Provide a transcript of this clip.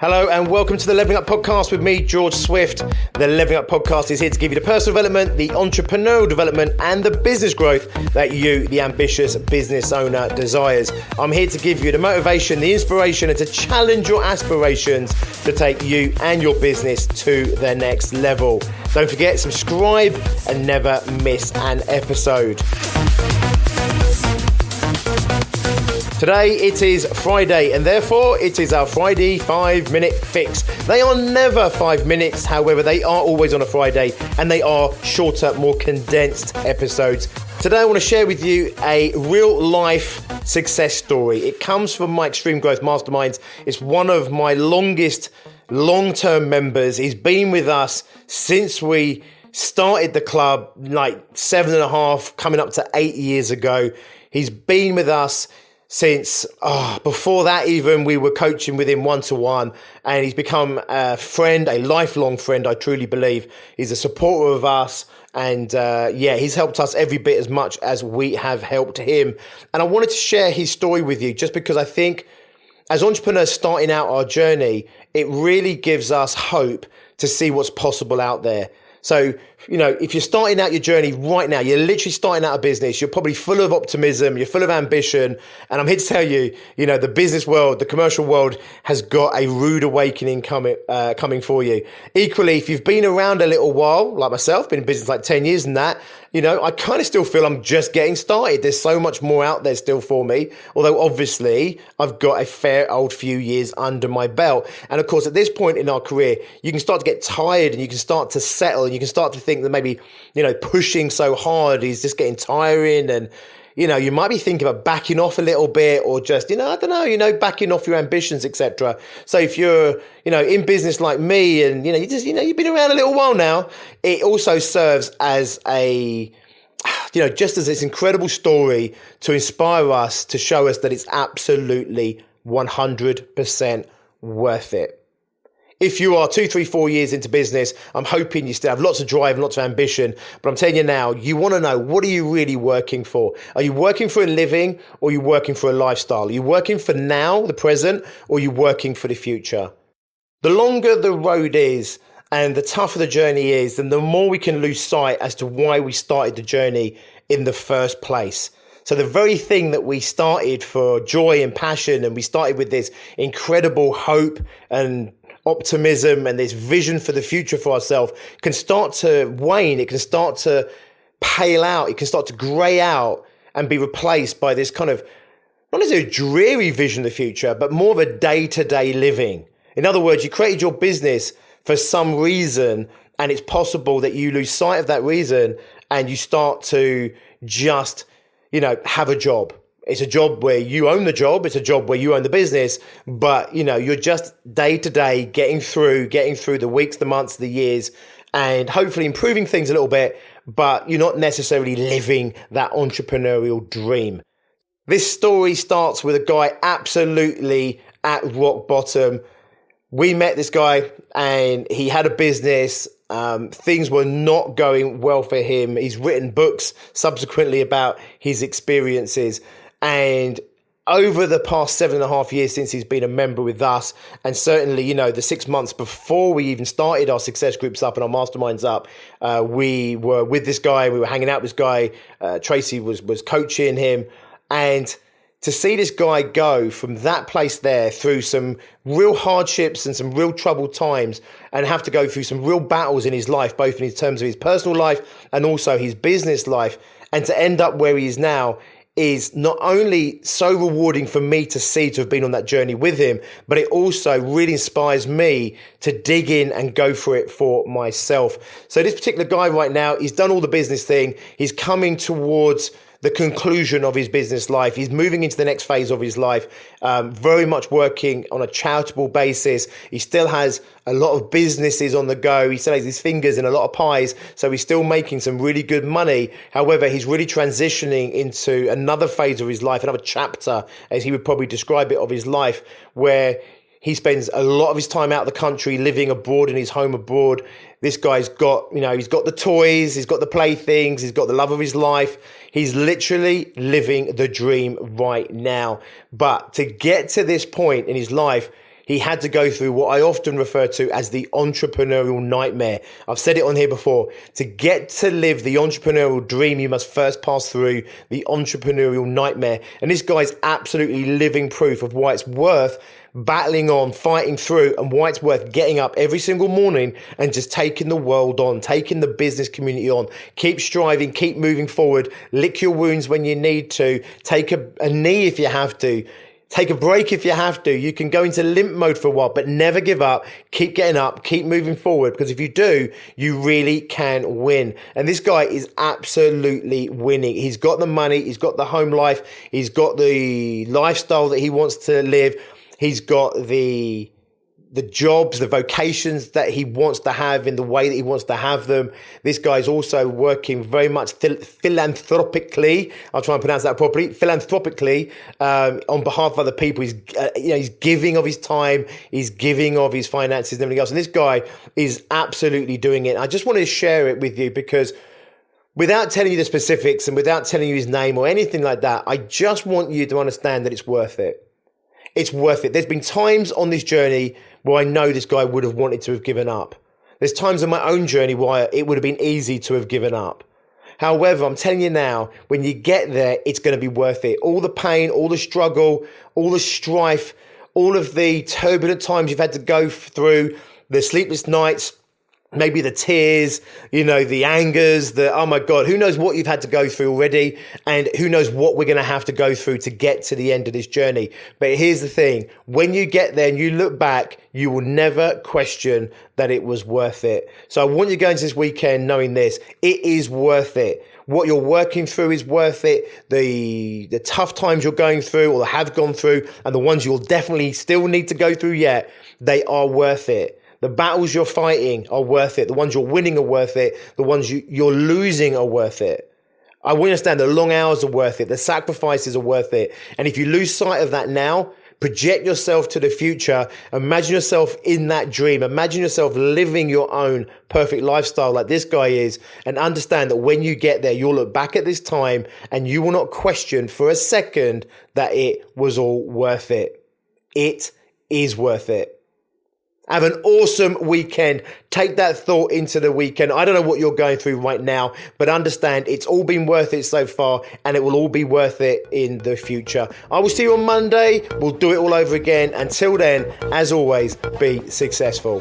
Hello and welcome to the Leveling Up Podcast with me, George Swift. The Leveling Up Podcast is here to give you the personal development, the entrepreneurial development and the business growth that you, the ambitious business owner, desires. I'm here to give you the motivation, the inspiration and to challenge your aspirations to take you and your business to the next level. Don't forget, subscribe and never miss an episode. Today it is Friday and therefore it is our Friday 5-minute fix. They are never 5 minutes, however they are always on a Friday and they are shorter, more condensed episodes. Today I want to share with you a real life success story. It comes from my Extreme Growth Masterminds. It's one of my longest long-term members. He's been with us since we started the club like 7.5, coming up to 8 years ago. He's been with us since before that even. We were coaching with him one-to-one, and he's become a friend, a lifelong friend, I truly believe. He's a supporter of us, and he's helped us every bit as much as we have helped him. And I wanted to share his story with you just because I think as entrepreneurs starting out our journey, it really gives us hope to see what's possible out there. So, if you're starting out your journey right now, you're literally starting out a business, you're probably full of optimism, you're full of ambition. And I'm here to tell you, the business world, the commercial world has got a rude awakening coming for you. Equally, if you've been around a little while, like myself, been in business like 10 years and that, I kind of still feel I'm just getting started. There's so much more out there still for me. Although obviously I've got a fair old few years under my belt. And of course, at this point in our career, you can start to get tired and you can start to settle and you can start to think that maybe, pushing so hard is just getting tiring, and, you might be thinking about backing off a little bit or just, backing off your ambitions, etc. So if you're, in business like me and, you've been around a little while now, it also serves as just as this incredible story to inspire us, to show us that it's absolutely 100% worth it. If you are 2, 3, 4 years into business, I'm hoping you still have lots of drive and lots of ambition. But I'm telling you now, you want to know, what are you really working for? Are you working for a living, or are you working for a lifestyle? Are you working for now, the present, or are you working for the future? The longer the road is and the tougher the journey is, then the more we can lose sight as to why we started the journey in the first place. So the very thing that we started for joy and passion, and we started with this incredible hope and optimism and this vision for the future for ourselves, can start to wane. It can start to pale out. It can start to grey out and be replaced by this kind of, not necessarily a dreary vision of the future, but more of a day-to-day living. In other words, you created your business for some reason, and it's possible that you lose sight of that reason and you start to just, have a job. It's a job where you own the job. It's a job where you own the business, but you're just day to day getting through the weeks, the months, the years, and hopefully improving things a little bit, but you're not necessarily living that entrepreneurial dream. This story starts with a guy absolutely at rock bottom. We met this guy and he had a business. Things were not going well for him. He's written books subsequently about his experiences. And over the past 7.5 years since he's been a member with us, and certainly, the 6 months before we even started our success groups up and our masterminds up, we were with this guy, we were hanging out with this guy, Tracy was coaching him. And to see this guy go from that place there through some real hardships and some real troubled times, and have to go through some real battles in his life, both in terms of his personal life and also his business life, and to end up where he is now, is not only so rewarding for me to see, to have been on that journey with him, but it also really inspires me to dig in and go for it for myself. So this particular guy right now, he's done all the business thing. He's coming towards the conclusion of his business life. He's moving into the next phase of his life, very much working on a charitable basis. He still has a lot of businesses on the go. He still has his fingers in a lot of pies, so he's still making some really good money. However, he's really transitioning into another phase of his life, another chapter, as he would probably describe it, of his life, where he spends a lot of his time out of the country, living abroad in his home abroad. This guy's got, he's got the toys, he's got the playthings, he's got the love of his life. He's literally living the dream right now. But to get to this point in his life, he had to go through what I often refer to as the entrepreneurial nightmare. I've said it on here before. To get to live the entrepreneurial dream, you must first pass through the entrepreneurial nightmare. And this guy's absolutely living proof of why it's worth battling on, fighting through, and why it's worth getting up every single morning and just taking the world on, taking the business community on. Keep striving, keep moving forward, lick your wounds when you need to, take a knee if you have to. Take a break if you have to. You can go into limp mode for a while, but never give up. Keep getting up, keep moving forward, because if you do, you really can win. And this guy is absolutely winning. He's got the money, he's got the home life, he's got the lifestyle that he wants to live. He's got the jobs, the vocations that he wants to have in the way that he wants to have them. This guy's also working very much philanthropically. I'll try and pronounce that properly. Philanthropically, on behalf of other people. He's giving of his time. He's giving of his finances and everything else. And this guy is absolutely doing it. I just wanted to share it with you because without telling you the specifics and without telling you his name or anything like that, I just want you to understand that it's worth it. It's worth it. There's been times on this journey where I know this guy would have wanted to have given up. There's times on my own journey where it would have been easy to have given up. However, I'm telling you now, when you get there, it's going to be worth it. All the pain, all the struggle, all the strife, all of the turbulent times you've had to go through, the sleepless nights, maybe the tears, the angers, oh my God, who knows what you've had to go through already, and who knows what we're going to have to go through to get to the end of this journey. But here's the thing, when you get there and you look back, you will never question that it was worth it. So I want you to go into this weekend knowing this, it is worth it. What you're working through is worth it. The tough times you're going through or have gone through, and the ones you'll definitely still need to go through yet, they are worth it. The battles you're fighting are worth it. The ones you're winning are worth it. The ones you're losing are worth it. I understand the long hours are worth it. The sacrifices are worth it. And if you lose sight of that now, project yourself to the future. Imagine yourself in that dream. Imagine yourself living your own perfect lifestyle like this guy is, and understand that when you get there, you'll look back at this time and you will not question for a second that it was all worth it. It is worth it. Have an awesome weekend. Take that thought into the weekend. I don't know what you're going through right now, but understand it's all been worth it so far, and it will all be worth it in the future. I will see you on Monday. We'll do it all over again. Until then, as always, be successful.